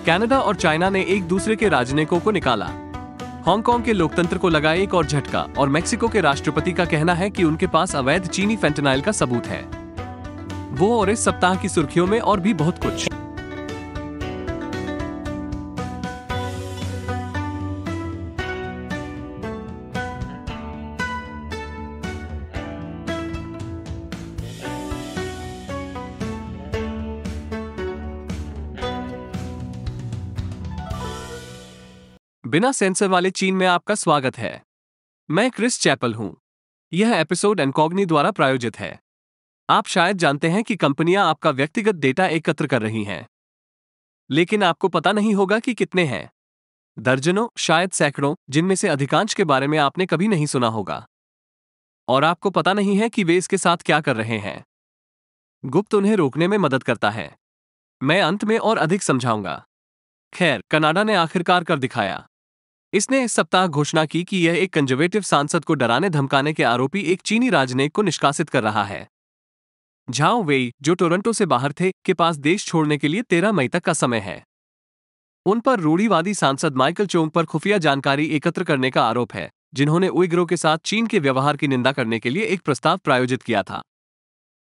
Canada और China ने एक दूसरे के राजनयिकों को निकाला। हांगकांग के लोकतंत्र को लगा एक और झटका और मेक्सिको के राष्ट्रपति का कहना है कि उनके पास अवैध चीनी फेंटेनाइल का सबूत है। वो और इस सप्ताह की सुर्खियों में और भी बहुत कुछ। बिना सेंसर वाले चीन में आपका स्वागत है। मैं क्रिस चैपल हूं। यह एपिसोड इनकॉग्नी द्वारा प्रायोजित है। आप शायद जानते हैं कि कंपनियां आपका व्यक्तिगत डेटा एकत्र कर रही हैं, लेकिन आपको पता नहीं होगा कि कितने हैं। दर्जनों, शायद सैकड़ों, जिनमें से अधिकांश के बारे में आपने कभी नहीं सुना होगा। और आपको पता नहीं है कि वे इसके साथ क्या कर रहे हैं। गुप्त उन्हें रोकने में मदद करता है। मैं अंत में और अधिक समझाऊंगा। खैर, कनाडा ने आखिरकार कर दिखाया। इसने इस सप्ताह घोषणा की कि यह एक कंजर्वेटिव सांसद को डराने धमकाने के आरोपी एक चीनी राजनयिक को निष्कासित कर रहा है। झाओ वेई, जो टोरंटो से बाहर थे, के पास देश छोड़ने के लिए 13 मई तक का समय है। उन पर रूढ़िवादी सांसद माइकल चोंग पर खुफिया जानकारी एकत्र करने का आरोप है, जिन्होंने उइगरों के साथ चीन के व्यवहार की निंदा करने के लिए एक प्रस्ताव प्रायोजित किया था।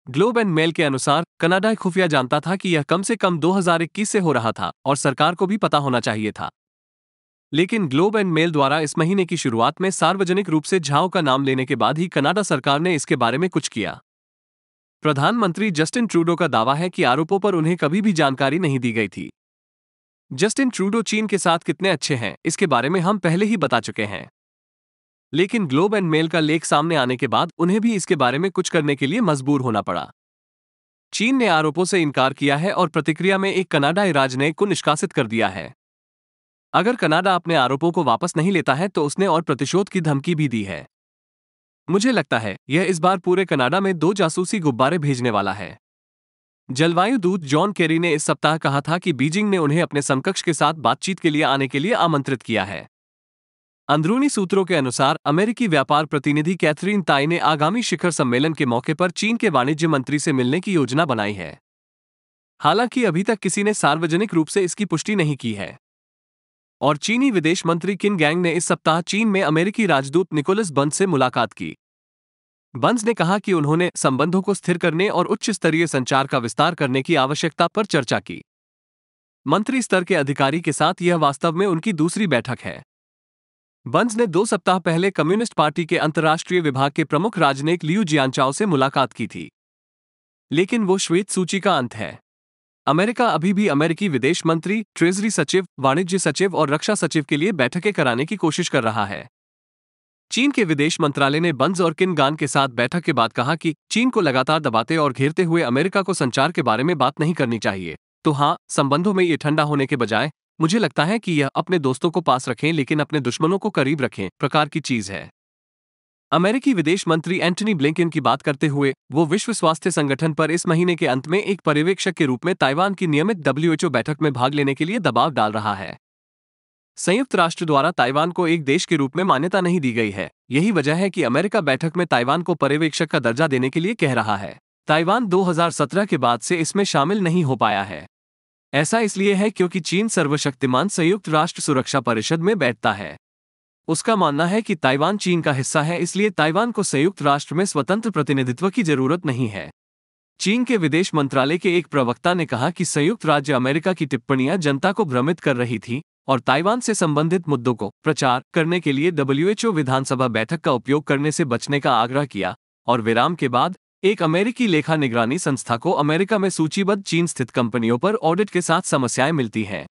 ग्लोब एंड मेल के अनुसार कनाडा खुफिया जानता था कि यह कम से कम 2021 से हो रहा था और सरकार को भी पता होना चाहिए था। लेकिन ग्लोब एंड मेल द्वारा इस महीने की शुरुआत में सार्वजनिक रूप से झाओ का नाम लेने के बाद ही कनाडा सरकार ने इसके बारे में कुछ किया। प्रधानमंत्री जस्टिन ट्रूडो का दावा है कि आरोपों पर उन्हें कभी भी जानकारी नहीं दी गई थी। जस्टिन ट्रूडो चीन के साथ कितने अच्छे हैं, इसके बारे में हम पहले ही बता चुके हैं। लेकिन ग्लोब एंड मेल का लेख सामने आने के बाद उन्हें भी इसके बारे में कुछ करने के लिए मजबूर होना पड़ा। चीन ने आरोपों से इनकार किया है और प्रतिक्रिया में एक कनाडाई राजनयिक को निष्कासित कर दिया है। अगर कनाडा अपने आरोपों को वापस नहीं लेता है तो उसने और प्रतिशोध की धमकी भी दी है। मुझे लगता है यह इस बार पूरे कनाडा में 2 जासूसी गुब्बारे भेजने वाला है। जलवायु दूत जॉन केरी ने इस सप्ताह कहा था कि बीजिंग ने उन्हें अपने समकक्ष के साथ बातचीत के लिए आने के लिए आमंत्रित किया है। अंदरूनी सूत्रों के अनुसार अमेरिकी व्यापार प्रतिनिधि कैथरीन ताई ने आगामी शिखर सम्मेलन के मौके पर चीन के वाणिज्य मंत्री से मिलने की योजना बनाई है। हालांकि अभी तक किसी ने सार्वजनिक रूप से इसकी पुष्टि नहीं की है। और चीनी विदेश मंत्री किन गैंग ने इस सप्ताह चीन में अमेरिकी राजदूत निकोलस बंस से मुलाकात की। बंस ने कहा कि उन्होंने संबंधों को स्थिर करने और उच्च स्तरीय संचार का विस्तार करने की आवश्यकता पर चर्चा की। मंत्री स्तर के अधिकारी के साथ यह वास्तव में उनकी दूसरी बैठक है। बंस ने 2 सप्ताह पहले कम्युनिस्ट पार्टी के अंतर्राष्ट्रीय विभाग के प्रमुख राजनयिक लियू जियानचाओ से मुलाकात की थी। लेकिन वो श्वेत सूची का अंत है। अमेरिका अभी भी अमेरिकी विदेश मंत्री, ट्रेजरी सचिव, वाणिज्य सचिव और रक्षा सचिव के लिए बैठकें कराने की कोशिश कर रहा है। चीन के विदेश मंत्रालय ने बंस और किन गान के साथ बैठक के बाद कहा कि चीन को लगातार दबाते और घेरते हुए अमेरिका को संचार के बारे में बात नहीं करनी चाहिए। तो हाँ, संबंधों में ये ठंडा होने के बजाय मुझे लगता है कि यह अपने दोस्तों को पास रखें लेकिन अपने दुश्मनों को करीब रखें प्रकार की चीज है। अमेरिकी विदेश मंत्री एंटनी ब्लिंकन की बात करते हुए वो विश्व स्वास्थ्य संगठन पर इस महीने के अंत में एक पर्यवेक्षक के रूप में ताइवान की नियमित WHO बैठक में भाग लेने के लिए दबाव डाल रहा है। संयुक्त राष्ट्र द्वारा ताइवान को एक देश के रूप में मान्यता नहीं दी गई है। यही वजह है कि अमेरिका बैठक में ताइवान को पर्यवेक्षक का दर्जा देने के लिए कह रहा है। ताइवान 2017 के बाद से इसमें शामिल नहीं हो पाया है। ऐसा इसलिए है क्योंकि चीन सर्वशक्तिमान संयुक्त राष्ट्र सुरक्षा परिषद में बैठता है। उसका मानना है कि ताइवान चीन का हिस्सा है, इसलिए ताइवान को संयुक्त राष्ट्र में स्वतंत्र प्रतिनिधित्व की जरूरत नहीं है। चीन के विदेश मंत्रालय के एक प्रवक्ता ने कहा कि संयुक्त राज्य अमेरिका की टिप्पणियां जनता को भ्रमित कर रही थी और ताइवान से संबंधित मुद्दों को प्रचार करने के लिए WHO विधानसभा बैठक का उपयोग करने से बचने का आग्रह किया। और विराम के बाद एक अमेरिकी लेखा निगरानी संस्था को अमेरिका में सूचीबद्ध चीन स्थित कंपनियों पर ऑडिट के साथ समस्याएं मिलती हैं।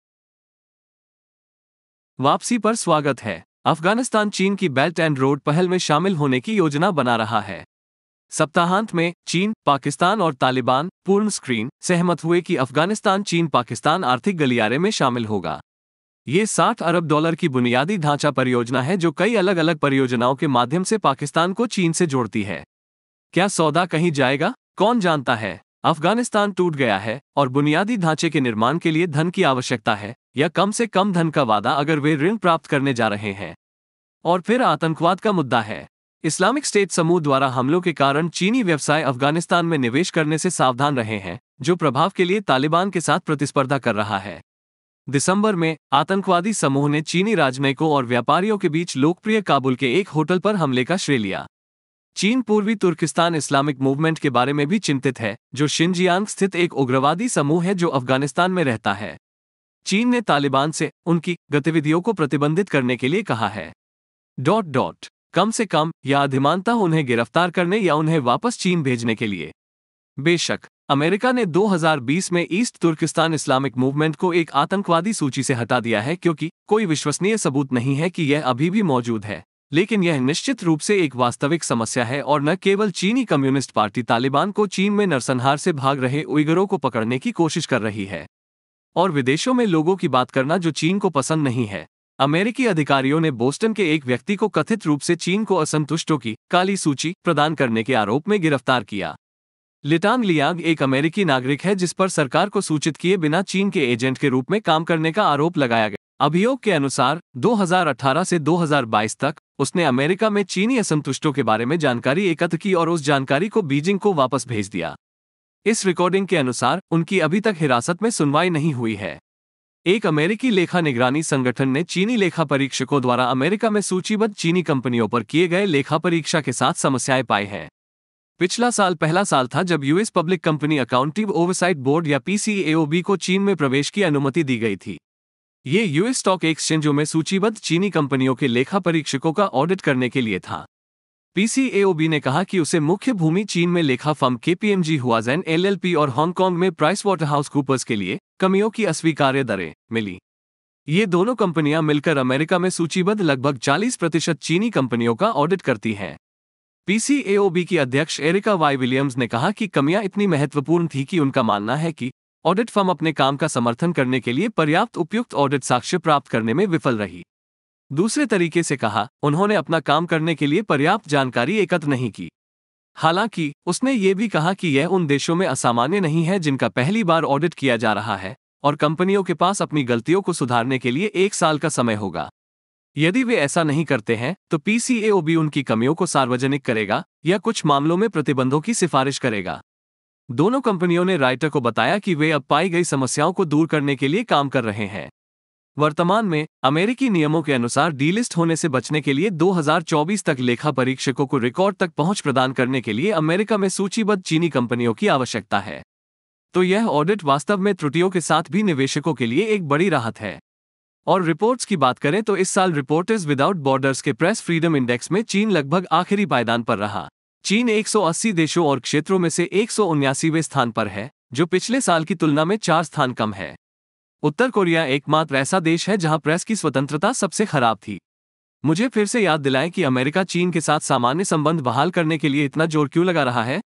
वापसी पर स्वागत है। अफगानिस्तान चीन की बेल्ट एंड रोड पहल में शामिल होने की योजना बना रहा है। सप्ताहांत में चीन, पाकिस्तान और तालिबान पूर्ण स्क्रीन सहमत हुए कि अफगानिस्तान चीन पाकिस्तान आर्थिक गलियारे में शामिल होगा। ये $60 अरब की बुनियादी ढांचा परियोजना है जो कई अलग अलग परियोजनाओं के माध्यम से पाकिस्तान को चीन से जोड़ती है। क्या सौदा कहीं जाएगा? कौन जानता है। अफगानिस्तान टूट गया है और बुनियादी ढांचे के निर्माण के लिए धन की आवश्यकता है, या कम से कम धन का वादा अगर वे ऋण प्राप्त करने जा रहे हैं। और फिर आतंकवाद का मुद्दा है। इस्लामिक स्टेट समूह द्वारा हमलों के कारण चीनी व्यवसाय अफगानिस्तान में निवेश करने से सावधान रहे हैं, जो प्रभाव के लिए तालिबान के साथ प्रतिस्पर्धा कर रहा है। दिसंबर में आतंकवादी समूह ने चीनी राजनयिकों और व्यापारियों के बीच लोकप्रिय काबुल के एक होटल पर हमले का श्रेय लिया। चीन पूर्वी तुर्किस्तान इस्लामिक मूवमेंट के बारे में भी चिंतित है, जो शिनजियांग स्थित एक उग्रवादी समूह है जो अफगानिस्तान में रहता है। चीन ने तालिबान से उनकी गतिविधियों को प्रतिबंधित करने के लिए कहा है। कम से कम या अधिमानतः उन्हें गिरफ्तार करने या उन्हें वापस चीन भेजने के लिए। बेशक अमेरिका ने 2020 में ईस्ट तुर्किस्तान इस्लामिक मूवमेंट को एक आतंकवादी सूची से हटा दिया है क्योंकि कोई विश्वसनीय सबूत नहीं है कि यह अभी भी मौजूद है, लेकिन यह निश्चित रूप से एक वास्तविक समस्या है और न केवल चीनी कम्युनिस्ट पार्टी तालिबान को चीन में नरसंहार से भाग रहे उइगरों को पकड़ने की कोशिश कर रही है और विदेशों में लोगों की बात करना जो चीन को पसंद नहीं है। अमेरिकी अधिकारियों ने बोस्टन के एक व्यक्ति को कथित रूप से चीन को असंतुष्टों की काली सूची प्रदान करने के आरोप में गिरफ्तार किया। लिटांग लियांग एक अमेरिकी नागरिक है जिस पर सरकार को सूचित किए बिना चीन के एजेंट के रूप में काम करने का आरोप लगाया गया। अभियोग के अनुसार 2018 से 2022 तक उसने अमेरिका में चीनी असंतुष्टों के बारे में जानकारी एकत्र की और उस जानकारी को बीजिंग को वापस भेज दिया। इस रिकॉर्डिंग के अनुसार उनकी अभी तक हिरासत में सुनवाई नहीं हुई है। एक अमेरिकी लेखा निगरानी संगठन ने चीनी लेखा परीक्षकों द्वारा अमेरिका में सूचीबद्ध चीनी कंपनियों पर किए गए लेखा परीक्षा के साथ समस्याएं पाई हैं। पिछला साल पहला साल था जब US public company accounting oversight board या पीसीएओबी को चीन में प्रवेश की अनुमति दी गई थी। ये यूएस स्टॉक एक्सचेंजों में सूचीबद्ध चीनी कंपनियों के लेखा परीक्षकों का ऑडिट करने के लिए था। पीसीएओबी ने कहा कि उसे मुख्य भूमि चीन में लेखा फर्म केपीएमजी हुआजैन एलएलपी और हांगकांग में प्राइसवाटरहाउसकूपर्स के लिए कमियों की अस्वीकार्य दरें मिली। ये दोनों कंपनियां मिलकर अमेरिका में सूचीबद्ध लगभग 40% चीनी कंपनियों का ऑडिट करती हैं। पीसीएओबी की अध्यक्ष एरिका वाई विलियम्स ने कहा कि कमियां इतनी महत्वपूर्ण थी कि उनका मानना है कि ऑडिट फर्म अपने काम का समर्थन करने के लिए पर्याप्त उपयुक्त ऑडिट साक्ष्य प्राप्त करने में विफल रही। दूसरे तरीके से कहा, उन्होंने अपना काम करने के लिए पर्याप्त जानकारी एकत्र नहीं की। हालांकि उसने ये भी कहा कि यह उन देशों में असामान्य नहीं है जिनका पहली बार ऑडिट किया जा रहा है और कंपनियों के पास अपनी गलतियों को सुधारने के लिए 1 साल का समय होगा। यदि वे ऐसा नहीं करते हैं तो पीसीएओबी उनकी कमियों को सार्वजनिक करेगा या कुछ मामलों में प्रतिबंधों की सिफारिश करेगा। दोनों कंपनियों ने राइटर को बताया कि वे अब पाई गई समस्याओं को दूर करने के लिए काम कर रहे हैं। वर्तमान में अमेरिकी नियमों के अनुसार डीलिस्ट होने से बचने के लिए 2024 तक लेखा परीक्षकों को रिकॉर्ड तक पहुंच प्रदान करने के लिए अमेरिका में सूचीबद्ध चीनी कंपनियों की आवश्यकता है। तो यह ऑडिट वास्तव में त्रुटियों के साथ भी निवेशकों के लिए एक बड़ी राहत है। और रिपोर्ट्स की बात करें तो इस साल रिपोर्टर्स विदाउट बॉर्डर्स के प्रेस फ्रीडम इंडेक्स में चीन लगभग आखिरी पायदान पर रहा। चीन 180 देशों और क्षेत्रों में से 179वें स्थान पर है, जो पिछले साल की तुलना में 4 स्थान कम है। उत्तर कोरिया एकमात्र ऐसा देश है जहां प्रेस की स्वतंत्रता सबसे खराब थी। मुझे फिर से याद दिलाएं कि अमेरिका चीन के साथ सामान्य संबंध बहाल करने के लिए इतना जोर क्यों लगा रहा है।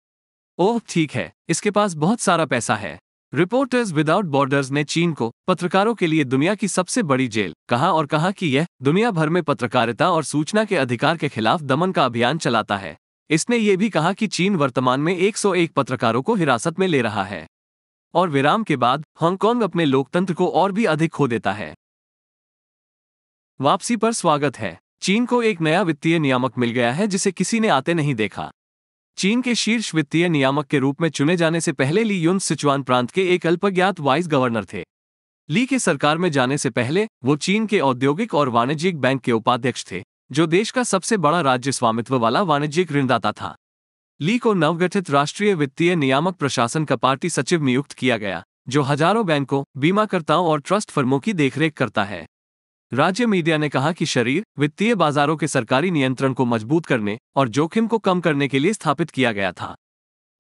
ओह ठीक है, इसके पास बहुत सारा पैसा है। रिपोर्टर्स विदाउट बॉर्डर्स ने चीन को पत्रकारों के लिए दुनिया की सबसे बड़ी जेल कहा और कहा कि यह दुनिया भर में पत्रकारिता और सूचना के अधिकार के खिलाफ दमन का अभियान चलाता है। इसने ये भी कहा कि चीन वर्तमान में 101 पत्रकारों को हिरासत में ले रहा है और विराम के बाद हांगकांग अपने लोकतंत्र को और भी अधिक खो देता है। वापसी पर स्वागत है। चीन को एक नया वित्तीय नियामक मिल गया है जिसे किसी ने आते नहीं देखा। चीन के शीर्ष वित्तीय नियामक के रूप में चुने जाने से पहले ली युन सिचुआन प्रांत के एक अल्पज्ञात वाइस गवर्नर थे। ली के सरकार में जाने से पहले वो चीन के औद्योगिक और वाणिज्यिक बैंक के उपाध्यक्ष थे, जो देश का सबसे बड़ा राज्य स्वामित्व वाला वाणिज्यिक ऋणदाता था। ली को नवगठित राष्ट्रीय वित्तीय नियामक प्रशासन का पार्टी सचिव नियुक्त किया गया, जो हजारों बैंकों, बीमाकर्ताओं और ट्रस्ट फर्मों की देखरेख करता है। राज्य मीडिया ने कहा कि शरीर वित्तीय बाजारों के सरकारी नियंत्रण को मजबूत करने और जोखिम को कम करने के लिए स्थापित किया गया था,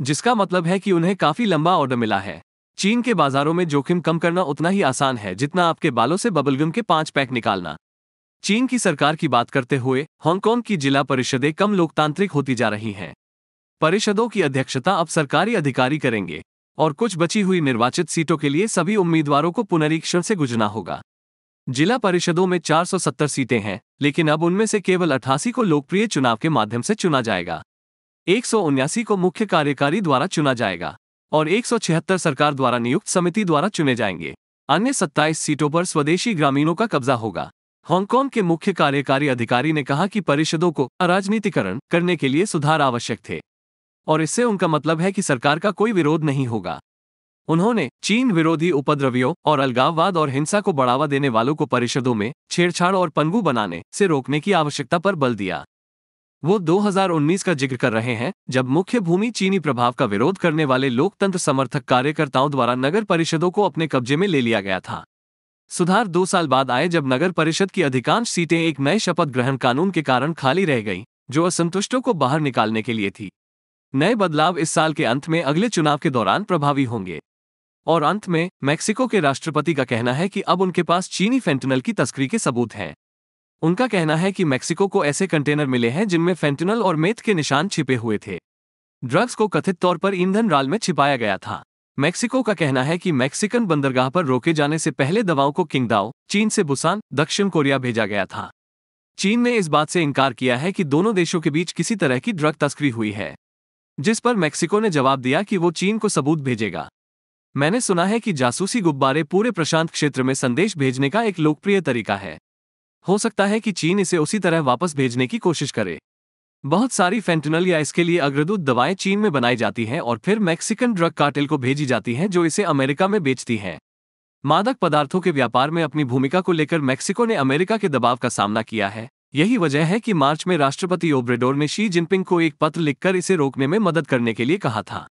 जिसका मतलब है कि उन्हें काफी लंबा ऑर्डर मिला है। चीन के बाजारों में जोखिम कम करना उतना ही आसान है जितना आपके बालों से बबलगम के 5 पैक निकालना। चीन की सरकार की बात करते हुए हांगकांग की जिला परिषदें कम लोकतांत्रिक होती जा रही हैं। परिषदों की अध्यक्षता अब सरकारी अधिकारी करेंगे और कुछ बची हुई निर्वाचित सीटों के लिए सभी उम्मीदवारों को पुनरीक्षण से गुजरना होगा। जिला परिषदों में 470 सीटें हैं, लेकिन अब उनमें से केवल 88 को लोकप्रिय चुनाव के माध्यम से चुना जाएगा, 179 को मुख्य कार्यकारी द्वारा चुना जाएगा और 176 सरकार द्वारा नियुक्त समिति द्वारा चुने जाएंगे। अन्य 27 सीटों पर स्वदेशी ग्रामीणों का कब्जा होगा। हांगकांग के मुख्य कार्यकारी अधिकारी ने कहा कि परिषदों को अराजनीतिकरण करने के लिए सुधार आवश्यक थे और इससे उनका मतलब है कि सरकार का कोई विरोध नहीं होगा। उन्होंने चीन विरोधी उपद्रवियों और अलगाववाद और हिंसा को बढ़ावा देने वालों को परिषदों में छेड़छाड़ और पनगु बनाने से रोकने की आवश्यकता पर बल दिया। वो 2019 का जिक्र कर रहे हैं, जब मुख्य भूमि चीनी प्रभाव का विरोध करने वाले लोकतंत्र समर्थक कार्यकर्ताओं द्वारा नगर परिषदों को अपने कब्जे में ले लिया गया था। सुधार 2 साल बाद आए, जब नगर परिषद की अधिकांश सीटें एक नए शपथ ग्रहण कानून के कारण खाली रह गईं, जो असंतुष्टों को बाहर निकालने के लिए थी। नए बदलाव इस साल के अंत में अगले चुनाव के दौरान प्रभावी होंगे। और अंत में, मैक्सिको के राष्ट्रपति का कहना है कि अब उनके पास चीनी फेंटनल की तस्करी के सबूत हैं। उनका कहना है कि मैक्सिको को ऐसे कंटेनर मिले हैं जिनमें फेंटनल और मेथ के निशान छिपे हुए थे। ड्रग्स को कथित तौर पर ईंधन राल में छिपाया गया था। मैक्सिको का कहना है कि मैक्सिकन बंदरगाह पर रोके जाने से पहले दवाओं को किंगदाओ, चीन से बुसान, दक्षिण कोरिया भेजा गया था। चीन ने इस बात से इनकार किया है कि दोनों देशों के बीच किसी तरह की ड्रग तस्करी हुई है, जिस पर मैक्सिको ने जवाब दिया कि वो चीन को सबूत भेजेगा। मैंने सुना है कि जासूसी गुब्बारे पूरे प्रशांत क्षेत्र में संदेश भेजने का एक लोकप्रिय तरीका है। हो सकता है कि चीन इसे उसी तरह वापस भेजने की कोशिश करे। बहुत सारी फेंटनल या इसके लिए अग्रदूत दवाएं चीन में बनाई जाती हैं और फिर मैक्सिकन ड्रग कार्टेल को भेजी जाती हैं, जो इसे अमेरिका में बेचती हैं। मादक पदार्थों के व्यापार में अपनी भूमिका को लेकर मैक्सिको ने अमेरिका के दबाव का सामना किया है। यही वजह है कि मार्च में राष्ट्रपति ओब्रेडोर ने शी जिनपिंग को एक पत्र लिखकर इसे रोकने में मदद करने के लिए कहा था।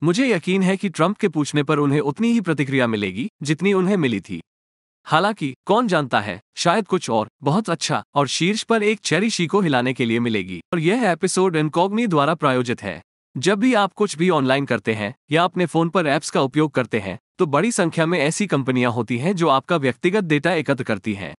मुझे यकीन है कि ट्रंप के पूछने पर उन्हें उतनी ही प्रतिक्रिया मिलेगी जितनी उन्हें मिली थी। हालांकि कौन जानता है, शायद कुछ और बहुत अच्छा और शीर्ष पर एक चेरी शी को हिलाने के लिए मिलेगी। और यह एपिसोड इनकॉग्नी द्वारा प्रायोजित है। जब भी आप कुछ भी ऑनलाइन करते हैं या अपने फोन पर ऐप्स का उपयोग करते हैं, तो बड़ी संख्या में ऐसी कंपनियां होती हैं जो आपका व्यक्तिगत डेटा एकत्र करती हैं।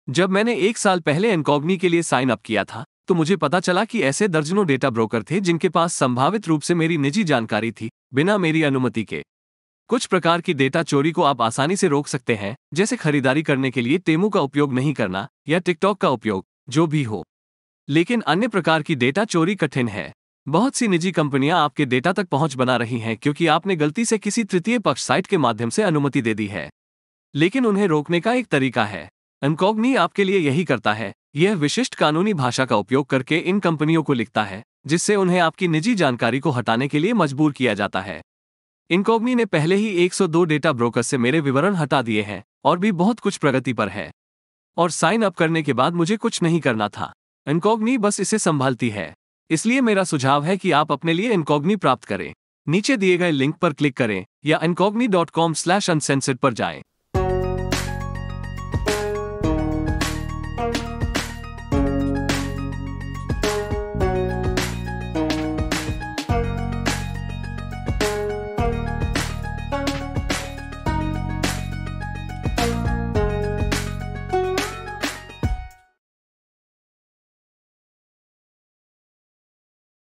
जब मैंने 1 साल पहले इनकॉग्नी के लिए साइन अप किया था, तो मुझे पता चला कि ऐसे दर्जनों डेटा ब्रोकर थे जिनके पास संभावित रूप से मेरी निजी जानकारी थी, बिना मेरी अनुमति के। कुछ प्रकार की डेटा चोरी को आप आसानी से रोक सकते हैं, जैसे खरीदारी करने के लिए टेमू का उपयोग नहीं करना या टिकटॉक का उपयोग, जो भी हो। लेकिन अन्य प्रकार की डेटा चोरी कठिन है। बहुत सी निजी कंपनियां आपके डेटा तक पहुंच बना रही हैं क्योंकि आपने गलती से किसी तृतीय पक्ष साइट के माध्यम से अनुमति दे दी है। लेकिन उन्हें रोकने का एक तरीका है। इनकॉग्नी आपके लिए यही करता है। यह विशिष्ट कानूनी भाषा का उपयोग करके इन कंपनियों को लिखता है, जिससे उन्हें आपकी निजी जानकारी को हटाने के लिए मजबूर किया जाता है। इनकॉग्नी ने पहले ही 102 डेटा ब्रोकर्स से मेरे विवरण हटा दिए हैं और भी बहुत कुछ प्रगति पर है। और साइन अप करने के बाद मुझे कुछ नहीं करना था। इनकॉग्नी बस इसे संभालती है। इसलिए मेरा सुझाव है कि आप अपने लिए इनकॉग्नी प्राप्त करें। नीचे दिए गए लिंक पर क्लिक करें या incogni.com/uncensored पर जाएं।